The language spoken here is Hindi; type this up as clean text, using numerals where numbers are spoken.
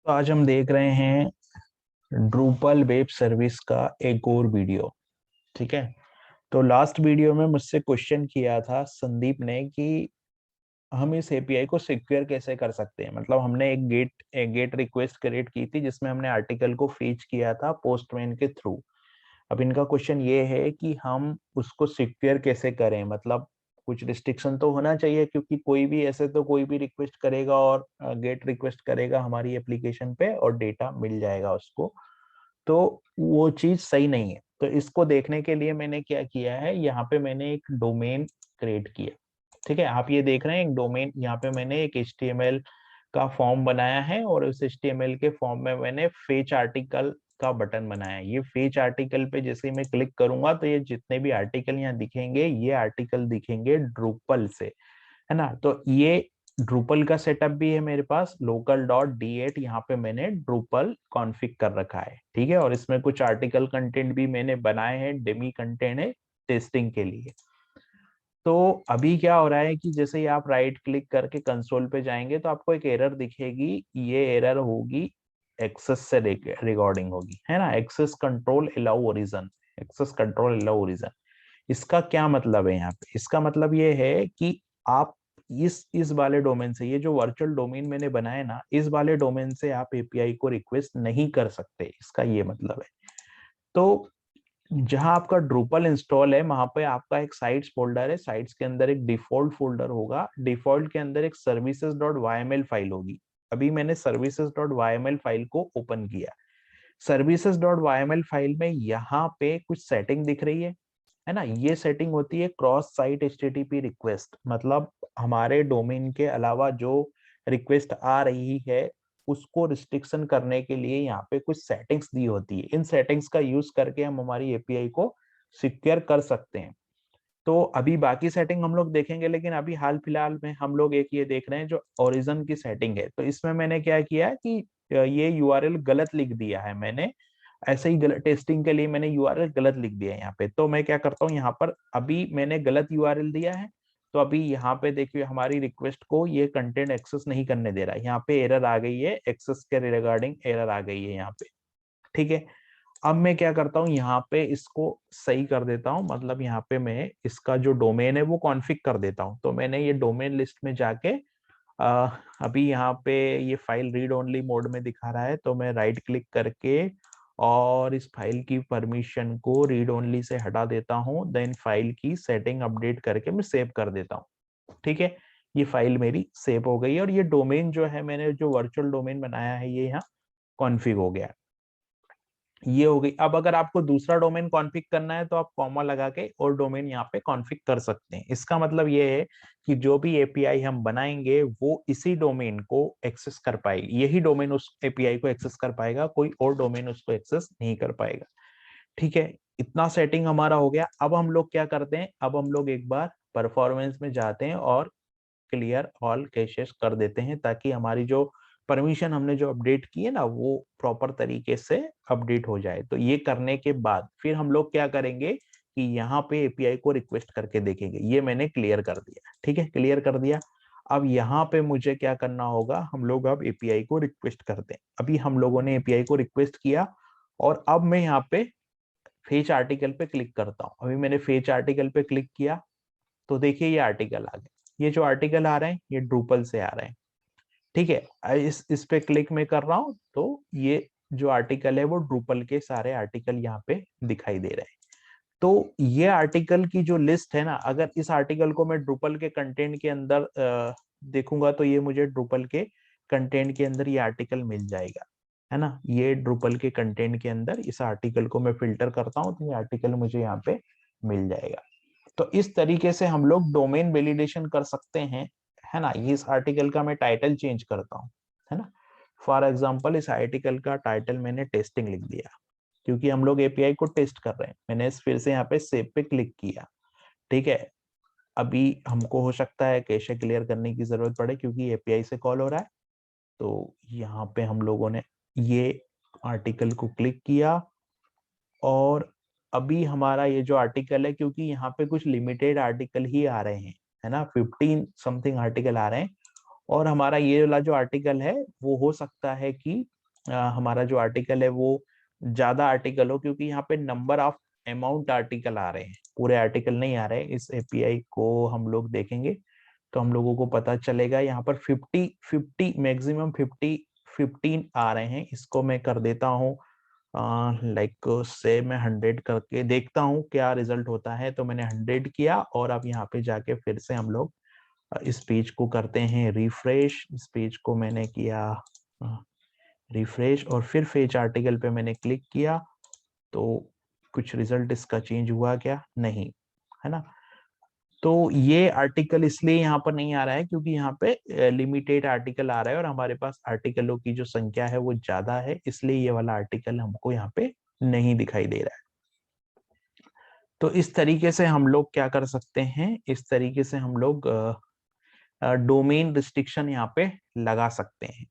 तो आज हम देख रहे हैं ड्रूपल वेब सर्विस का एक और वीडियो। ठीक है। तो लास्ट वीडियो में मुझसे क्वेश्चन किया था संदीप ने कि हम इस एपीआई को सिक्योर कैसे कर सकते हैं। मतलब हमने एक गेट रिक्वेस्ट क्रिएट की थी जिसमें हमने आर्टिकल को फीच किया था पोस्टमैन के थ्रू। अब इनका क्वेश्चन ये है कि हम उसको सिक्योर कैसे करें। मतलब कुछ रिस्ट्रिक्शन तो होना चाहिए, क्योंकि कोई भी ऐसे तो कोई भी रिक्वेस्ट करेगा और गेट रिक्वेस्ट करेगा हमारी एप्लीकेशन पे और डेटा मिल जाएगा उसको। तो वो चीज सही नहीं है। तो इसको देखने के लिए मैंने क्या किया है, यहाँ पे मैंने एक डोमेन क्रिएट किया। ठीक है, आप ये देख रहे हैं एक डोमेन। यहाँ पे मैंने एक HTML का फॉर्म बनाया है और उस HTML के फॉर्म में मैंने फेच आर्टिकल का बटन बनाया है। ये फेच आर्टिकल पे जैसे ही मैं क्लिक करूंगा तो ये जितने भी आर्टिकल यहाँ दिखेंगे ये आर्टिकल दिखेंगे ड्रूपल से, है ना। तो ये ड्रूपल का सेटअप भी है मेरे पास। local.d8 यहाँ पे मैंने ड्रूपल कॉन्फ़िग कर रखा है। ठीक है, और इसमें कुछ आर्टिकल कंटेंट भी मैंने बनाए हैं, डेमी कंटेंट है टेस्टिंग के लिए। तो अभी क्या हो रहा है कि जैसे ही आप राइट क्लिक करके कंसोल पे जाएंगे तो आपको एक एरर दिखेगी। ये एरर होगी एक्सेस से रिगार्डिंग होगी, है ना। Access control allow origin, access control allow origin. इसका क्या मतलब है यहाँ पे? इसका मतलब ये है कि आप इस वाले डोमेन से, ये जो वर्चुअल डोमेन मैंने बनाया ना, इस वाले डोमेन से आप एपीआई को रिक्वेस्ट नहीं कर सकते। इसका ये मतलब है। तो जहां आपका ड्रूपल इंस्टॉल है वहां पे आपका एक साइट्स फोल्डर है। साइट्स के अंदर एक डिफॉल्ट फोल्डर होगा। डिफॉल्ट के अंदर एक सर्विसेज डॉट वाईएमएल फाइल होगी। अभी मैंने सर्विसेज डॉट वाईएमएल फाइल को ओपन किया। सर्विसेज डॉट वाईएमएल फाइल में यहाँ पे कुछ सेटिंग दिख रही है ना। ये सेटिंग होती है क्रॉस साइट एचटीटीपी रिक्वेस्ट। मतलब हमारे डोमेन के अलावा जो रिक्वेस्ट आ रही है उसको रिस्ट्रिक्शन करने के लिए यहाँ पे कुछ सेटिंग्स दी होती है। इन सेटिंग्स का यूज करके हम हमारी एपीआई को सिक्योर कर सकते हैं। तो अभी बाकी सेटिंग हम लोग देखेंगे, लेकिन अभी हाल फिलहाल में हम लोग एक ये देख रहे हैं जो ओरिजिन की सेटिंग है। तो इसमें मैंने क्या किया है कि ये यूआरएल गलत लिख दिया है मैंने। ऐसे ही गलत टेस्टिंग के लिए मैंने यूआरएल गलत लिख दिया है यहाँ पे। तो मैं क्या करता हूँ, यहाँ पर अभी मैंने गलत यूआरएल दिया है। तो अभी यहाँ पे देखिए हमारी रिक्वेस्ट को ये कंटेंट एक्सेस नहीं करने दे रहा है। यहाँ पे एरर आ गई है, एक्सेस के रिगार्डिंग एरर आ गई है यहाँ पे। ठीक है। अब मैं क्या करता हूँ, यहाँ पे इसको सही कर देता हूँ। मतलब यहाँ पे मैं इसका जो डोमेन है वो कॉन्फ़िग कर देता हूँ। तो मैंने ये डोमेन लिस्ट में जाके अ, अभी यहाँ पे ये फाइल रीड ओनली मोड में दिखा रहा है। तो मैं राइट क्लिक करके और इस फाइल की परमिशन को रीड ओनली से हटा देता हूँ। देन फाइल की सेटिंग अपडेट करके मैं सेव कर देता हूँ। ठीक है, ये फाइल मेरी सेव हो गई है और ये डोमेन जो है मैंने जो वर्चुअल डोमेन बनाया है ये यहाँ कॉन्फ़िग हो गया। ये हो गई। अब अगर आपको दूसरा डोमेन कॉन्फ़िग करना है तो आप कॉमा लगा के और डोमेन यहाँ पे कॉन्फ़िग कर सकते हैं। इसका मतलब ये है कि जो भी एपीआई हम बनाएंगे वो इसी डोमेन को एक्सेस कर पाएगी। यही डोमेन उस एपीआई को एक्सेस कर पाएगा, कोई और डोमेन उसको एक्सेस नहीं कर पाएगा। ठीक है, इतना सेटिंग हमारा हो गया। अब हम लोग क्या करते हैं, अब हम लोग एक बार परफॉर्मेंस में जाते हैं और क्लियर ऑल कैशेस कर देते हैं, ताकि हमारी जो परमिशन हमने जो अपडेट की है ना वो प्रॉपर तरीके से अपडेट हो जाए। तो ये करने के बाद फिर हम लोग क्या करेंगे कि यहाँ पे एपीआई को रिक्वेस्ट करके देखेंगे। ये मैंने क्लियर कर दिया। ठीक है, क्लियर कर दिया। अब यहाँ पे मुझे क्या करना होगा, हम लोग अब एपीआई को रिक्वेस्ट करते हैं। अभी हम लोगों ने एपीआई को रिक्वेस्ट किया और अब मैं यहाँ पे फेच आर्टिकल पे क्लिक करता हूँ। अभी मैंने फेच आर्टिकल पे क्लिक किया तो देखिए ये आर्टिकल आ गए। ये जो आर्टिकल आ रहे हैं ये ड्रूपल से आ रहे हैं। ठीक है, इस पे क्लिक में कर रहा हूं तो ये जो आर्टिकल है वो ड्रूपल के सारे आर्टिकल यहाँ पे दिखाई दे रहे हैं। तो ये आर्टिकल की जो लिस्ट है ना, अगर इस आर्टिकल को मैं ड्रूपल के कंटेंट के अंदर देखूंगा तो ये मुझे ड्रूपल के कंटेंट के अंदर ये आर्टिकल मिल जाएगा, है ना। ये ड्रूपल के कंटेंट के अंदर इस आर्टिकल को मैं फिल्टर करता हूँ तो ये आर्टिकल मुझे यहाँ पे मिल जाएगा। तो इस तरीके से हम लोग डोमेन वैलिडेशन कर सकते हैं, है ना। ये इस आर्टिकल का मैं टाइटल चेंज करता हूँ, है ना। फॉर एग्जांपल इस आर्टिकल का टाइटल मैंने टेस्टिंग लिख दिया, क्योंकि हम लोग एपीआई को टेस्ट कर रहे हैं। मैंने फिर से यहाँ पे सेव पे क्लिक किया। ठीक है, अभी हमको हो सकता है कैशे क्लियर करने की जरूरत पड़े क्योंकि एपीआई से कॉल हो रहा है। तो यहाँ पे हम लोगों ने ये आर्टिकल को क्लिक किया और अभी हमारा ये जो आर्टिकल है, क्योंकि यहाँ पे कुछ लिमिटेड आर्टिकल ही आ रहे हैं, है ना, 15 समथिंग आर्टिकल आ रहे हैं और हमारा ये वाला जो आर्टिकल है वो हो सकता है कि हमारा जो आर्टिकल है वो ज्यादा आर्टिकल हो, क्योंकि यहाँ पे नंबर ऑफ अमाउंट आर्टिकल आ रहे हैं, पूरे आर्टिकल नहीं आ रहे हैं। इस एपीआई को हम लोग देखेंगे तो हम लोगों को पता चलेगा यहाँ पर 50 मैक्सिमम 15 आ रहे हैं। इसको मैं कर देता हूँ लाइक से मैं 100 करके देखता हूँ क्या रिजल्ट होता है। तो मैंने 100 किया और अब यहाँ पे जाके फिर से हम लोग इस पेज को करते हैं रिफ्रेश। इस पेज को मैंने किया रिफ्रेश और फिर फेच आर्टिकल पे मैंने क्लिक किया तो कुछ रिजल्ट इसका चेंज हुआ क्या? नहीं, है ना। तो ये आर्टिकल इसलिए यहाँ पर नहीं आ रहा है क्योंकि यहाँ पे लिमिटेड आर्टिकल आ रहा है और हमारे पास आर्टिकलों की जो संख्या है वो ज्यादा है, इसलिए ये वाला आर्टिकल हमको यहाँ पे नहीं दिखाई दे रहा है। तो इस तरीके से हम लोग क्या कर सकते हैं, इस तरीके से हम लोग डोमेन रिस्ट्रिक्शन यहाँ पे लगा सकते हैं।